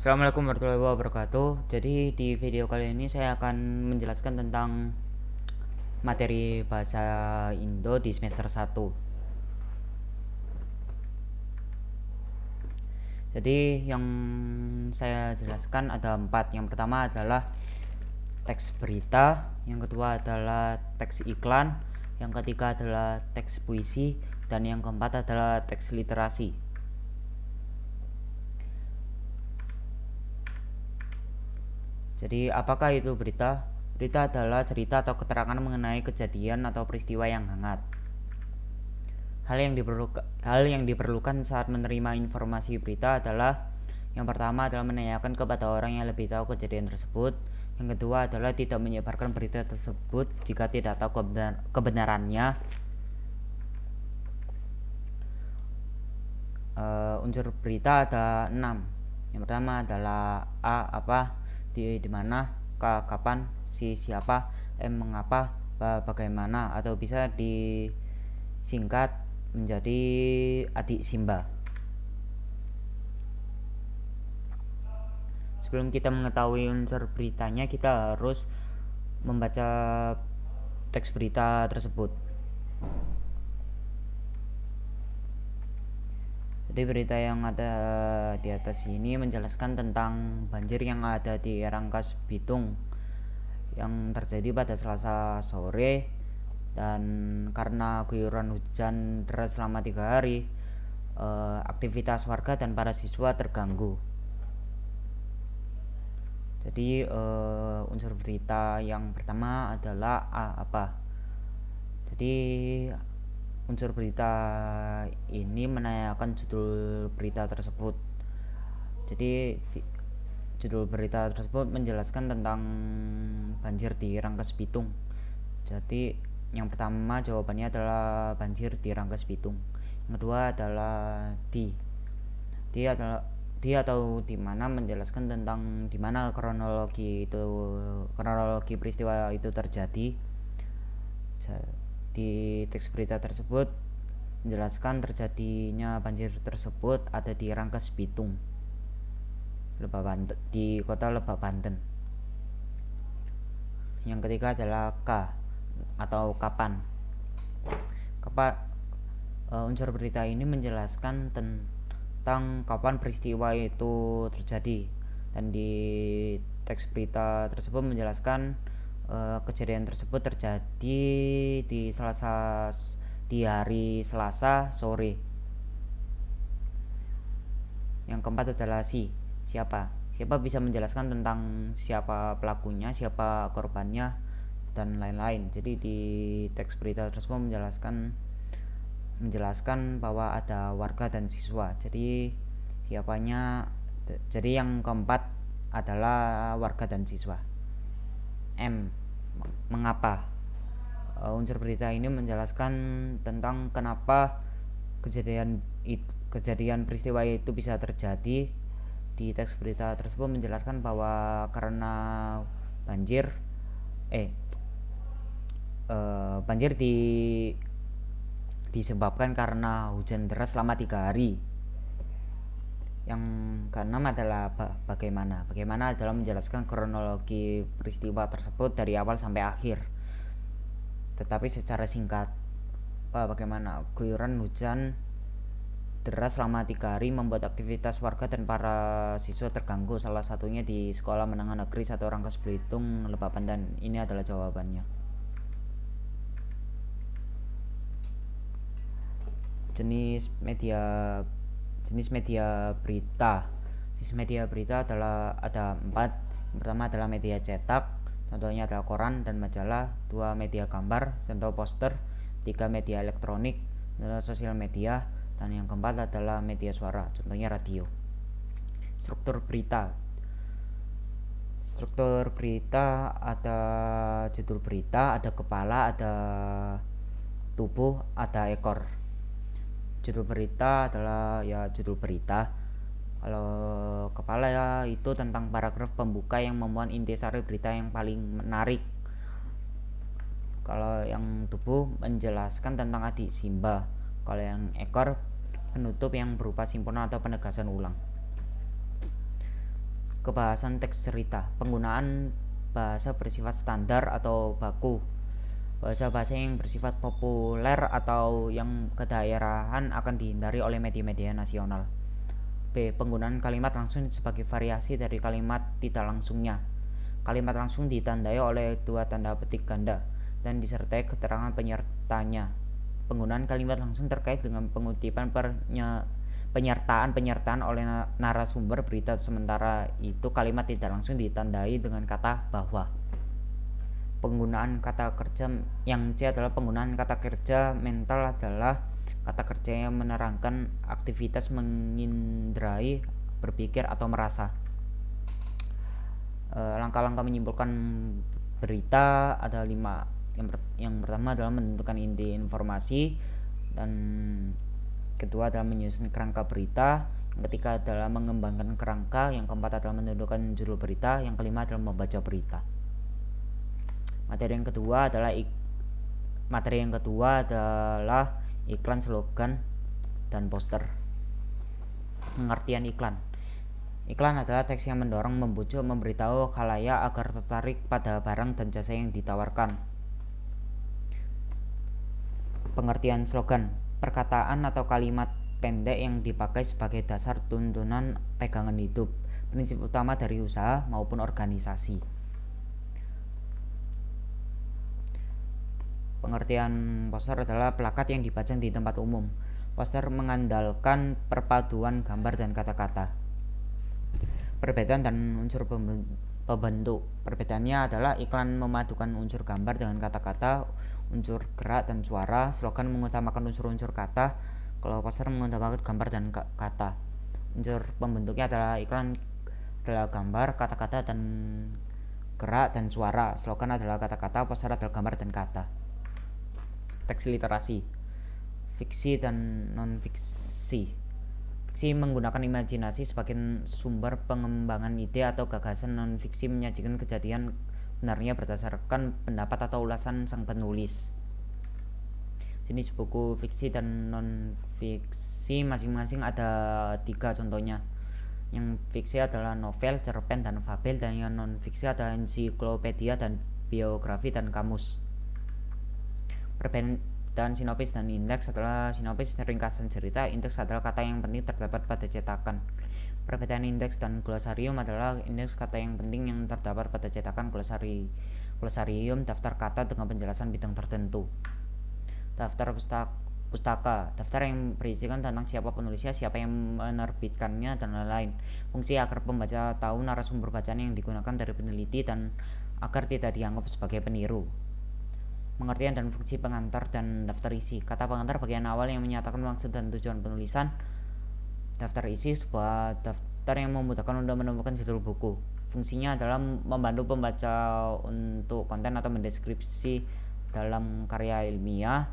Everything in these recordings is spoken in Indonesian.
Assalamualaikum warahmatullahi wabarakatuh. Jadi di video kali ini saya akan menjelaskan tentang materi bahasa Indo di semester 1. Jadi yang saya jelaskan ada 4. Yang pertama adalah teks berita, yang kedua adalah teks iklan, yang ketiga adalah teks puisi, dan yang keempat adalah teks literasi. Jadi apakah itu berita? Berita adalah cerita atau keterangan mengenai kejadian atau peristiwa yang hangat. Hal yang diperlukan saat menerima informasi berita adalah yang pertama adalah menanyakan kepada orang yang lebih tahu kejadian tersebut. Yang kedua adalah tidak menyebarkan berita tersebut jika tidak tahu kebenarannya. Unsur berita ada 6. Yang pertama adalah A. Apa, di mana, K. Kapan, C. Siapa, M. Mengapa, bagaimana, atau bisa disingkat menjadi adik Simba. Sebelum kita mengetahui unsur beritanya, kita harus membaca teks berita tersebut. Jadi berita yang ada di atas ini menjelaskan tentang banjir yang ada di Rangkas Bitung yang terjadi pada Selasa sore, dan karena guyuran hujan deras selama 3 hari, aktivitas warga dan para siswa terganggu. Jadi unsur berita yang pertama adalah apa. Jadi unsur berita ini menanyakan judul berita tersebut. Jadi judul berita tersebut menjelaskan tentang banjir di Rangkas Bitung. Jadi yang pertama jawabannya adalah banjir di Rangkas Bitung. Yang kedua adalah di atau di mana menjelaskan tentang di mana kronologi peristiwa itu terjadi. Di teks berita tersebut menjelaskan terjadinya banjir tersebut ada di Rangkas Bitung, di kota Lebak, Banten. Yang ketiga adalah K atau kapan. Unsur berita ini menjelaskan tentang kapan peristiwa itu terjadi, dan di teks berita tersebut menjelaskan kejadian tersebut terjadi di hari Selasa sore. Yang keempat adalah siapa bisa menjelaskan tentang siapa pelakunya, siapa korbannya, dan lain-lain. Jadi di teks berita tersebut menjelaskan bahwa ada warga dan siswa. Jadi yang keempat adalah warga dan siswa. M. Mengapa. Unsur berita ini menjelaskan tentang kenapa kejadian peristiwa itu bisa terjadi. Di teks berita tersebut menjelaskan bahwa karena banjir disebabkan karena hujan deras selama 3 hari. Yang keenam adalah bagaimana adalah menjelaskan kronologi peristiwa tersebut dari awal sampai akhir, tetapi secara singkat. Bagaimana guyuran hujan deras selama 3 hari membuat aktivitas warga dan para siswa terganggu, salah satunya di Sekolah Menengah Negeri 1 Rangkas Bitung, Lebak, Banten. Ini adalah jawabannya. Jenis media berita adalah ada 4. Yang pertama adalah media cetak, contohnya adalah koran dan majalah. 2. Media gambar, contoh poster. 3. Media elektronik, contoh sosial media. Dan yang keempat adalah media suara, contohnya radio. Struktur berita ada judul berita, ada kepala, ada tubuh, ada ekor. Judul berita adalah judul berita. Kalau kepala itu tentang paragraf pembuka yang memuat intisari berita yang paling menarik. Kalau yang tubuh menjelaskan tentang adik Simba. Kalau yang ekor penutup yang berupa simpulan atau penegasan ulang. Kebahasan teks cerita. Penggunaan bahasa bersifat standar atau baku. Bahasa-bahasa yang bersifat populer atau yang kedaerahan akan dihindari oleh media-media nasional. B. Penggunaan kalimat langsung sebagai variasi dari kalimat tidak langsungnya. Kalimat langsung ditandai oleh dua tanda petik ganda dan disertai keterangan penyertanya. Penggunaan kalimat langsung terkait dengan pengutipan penyertaan oleh narasumber berita, sementara itu kalimat tidak langsung ditandai dengan kata bahwa. Penggunaan kata kerja yang C adalah penggunaan kata kerja mental adalah kata kerja yang menerangkan aktivitas mengindrai, berpikir atau merasa. Langkah-langkah menyimpulkan berita ada 5. Yang pertama adalah menentukan inti informasi, dan kedua adalah menyusun kerangka berita, yang ketiga adalah mengembangkan kerangka, yang keempat adalah menentukan judul berita, yang kelima adalah membaca berita. Materi yang kedua adalah iklan, slogan, dan poster. Pengertian iklan. Iklan adalah teks yang mendorong, membujuk, memberitahu khalayak agar tertarik pada barang dan jasa yang ditawarkan. Pengertian slogan. Perkataan atau kalimat pendek yang dipakai sebagai dasar tuntunan pegangan hidup, prinsip utama dari usaha maupun organisasi. Pengertian poster adalah plakat yang dipajang di tempat umum. Poster mengandalkan perpaduan gambar dan kata-kata. Perbedaan dan unsur pembentuk. Perbedaannya adalah iklan memadukan unsur gambar dengan kata-kata, unsur gerak dan suara. Slogan mengutamakan unsur-unsur kata, kalau poster mengutamakan gambar dan kata. Unsur pembentuknya adalah iklan adalah gambar, kata-kata, dan gerak dan suara. Slogan adalah kata-kata, poster adalah gambar dan kata. Teks literasi. Fiksi dan non-fiksi. Fiksi menggunakan imajinasi sebagai sumber pengembangan ide atau gagasan. Non-fiksi menyajikan kejadian benarnya berdasarkan pendapat atau ulasan sang penulis. Jenis buku fiksi dan non-fiksi masing-masing ada 3 contohnya. Yang fiksi adalah novel, cerpen, dan fabel, dan yang non-fiksi adalah ensiklopedia dan biografi dan kamus. Perbedaan sinopsis dan indeks adalah sinopsis ringkasan cerita, indeks adalah kata yang penting terdapat pada cetakan. Perbedaan indeks dan glosarium adalah indeks kata yang penting yang terdapat pada cetakan, glosarium daftar kata dengan penjelasan bidang tertentu. Daftar pustaka, daftar yang berisikan tentang siapa penulisnya, siapa yang menerbitkannya, dan lain-lain. Fungsi agar pembaca tahu narasumber bacaan yang digunakan dari peneliti dan agar tidak dianggap sebagai peniru. Pengertian dan fungsi pengantar dan daftar isi. Kata pengantar bagian awal yang menyatakan maksud dan tujuan penulisan. Daftar isi sebuah daftar yang memudahkan untuk menemukan judul buku. Fungsinya adalah membantu pembaca untuk konten atau mendeskripsi dalam karya ilmiah,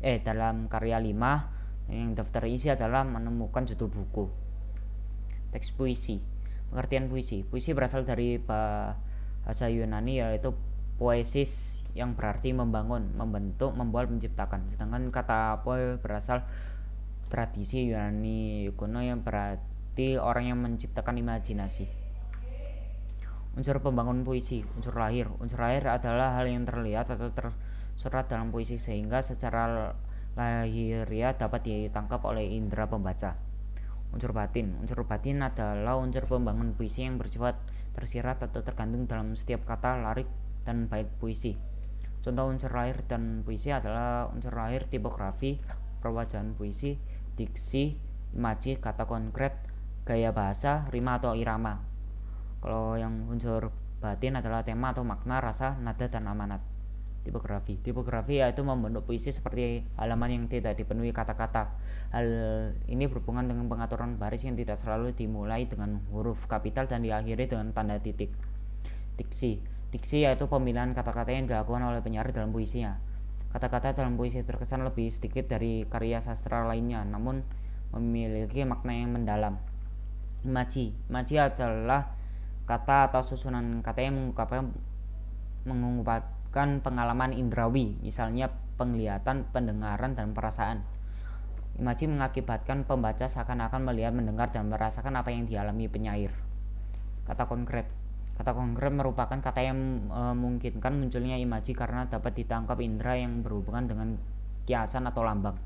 dalam karya 5. Yang daftar isi adalah menemukan judul buku. Teks puisi. Pengertian puisi. Puisi berasal dari bahasa Yunani yaitu poesis, yang berarti membangun, membentuk, membuat, menciptakan. Sedangkan kata poe berasal tradisi Yunani kuno yang berarti orang yang menciptakan imajinasi. Unsur pembangun puisi. Unsur lahir. Unsur lahir adalah hal yang terlihat atau tersurat dalam puisi sehingga secara lahiriah dapat ditangkap oleh indera pembaca. Unsur batin. Unsur batin adalah unsur pembangun puisi yang bersifat tersirat atau tergantung dalam setiap kata, lirik, dan bait puisi. Contoh unsur lahir dan puisi adalah unsur lahir tipografi, perwajahan puisi, diksi, imaji, kata konkret, gaya bahasa, rima atau irama. Kalau yang unsur batin adalah tema atau makna, rasa, nada, dan amanat. Tipografi yaitu membentuk puisi seperti halaman yang tidak dipenuhi kata-kata. Hal ini berhubungan dengan pengaturan baris yang tidak selalu dimulai dengan huruf kapital dan diakhiri dengan tanda titik. Diksi yaitu pemilihan kata-kata yang dilakukan oleh penyair dalam puisinya. Kata-kata dalam puisi terkesan lebih sedikit dari karya sastra lainnya, namun memiliki makna yang mendalam. Imaji adalah kata atau susunan kata yang mengungkapkan pengalaman indrawi, misalnya penglihatan, pendengaran, dan perasaan. Imaji mengakibatkan pembaca seakan-akan melihat, mendengar, dan merasakan apa yang dialami penyair. Kata konkret. Kata konkret merupakan kata yang memungkinkan munculnya imaji karena dapat ditangkap indera yang berhubungan dengan kiasan atau lambang.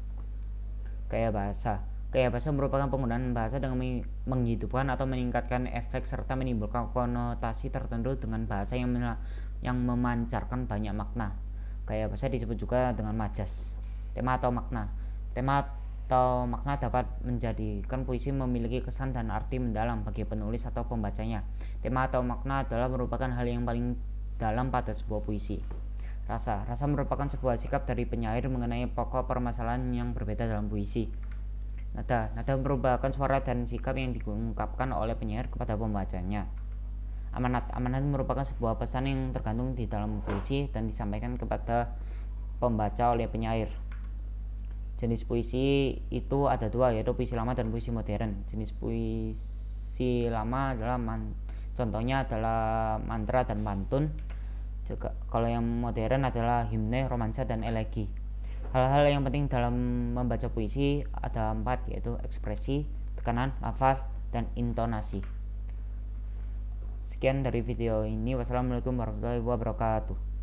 Gaya bahasa. Gaya bahasa merupakan penggunaan bahasa dengan menghidupkan atau meningkatkan efek serta menimbulkan konotasi tertentu dengan bahasa yang memancarkan banyak makna. Gaya bahasa disebut juga dengan majas. Tema atau makna. Tema atau makna dapat menjadikan puisi memiliki kesan dan arti mendalam bagi penulis atau pembacanya. Tema atau makna adalah merupakan hal yang paling dalam pada sebuah puisi. Rasa. Rasa merupakan sebuah sikap dari penyair mengenai pokok permasalahan yang berbeda dalam puisi. Nada. Nada merupakan suara dan sikap yang diungkapkan oleh penyair kepada pembacanya. Amanat. Amanat merupakan sebuah pesan yang tergantung di dalam puisi dan disampaikan kepada pembaca oleh penyair. Jenis puisi itu ada dua, yaitu puisi lama dan puisi modern. Jenis puisi lama adalah contohnya adalah mantra dan pantun. Juga kalau yang modern adalah himne, romansa, dan elegi. Hal-hal yang penting dalam membaca puisi ada 4, yaitu ekspresi, tekanan, lafaz, dan intonasi. Sekian dari video ini. Wassalamualaikum warahmatullahi wabarakatuh.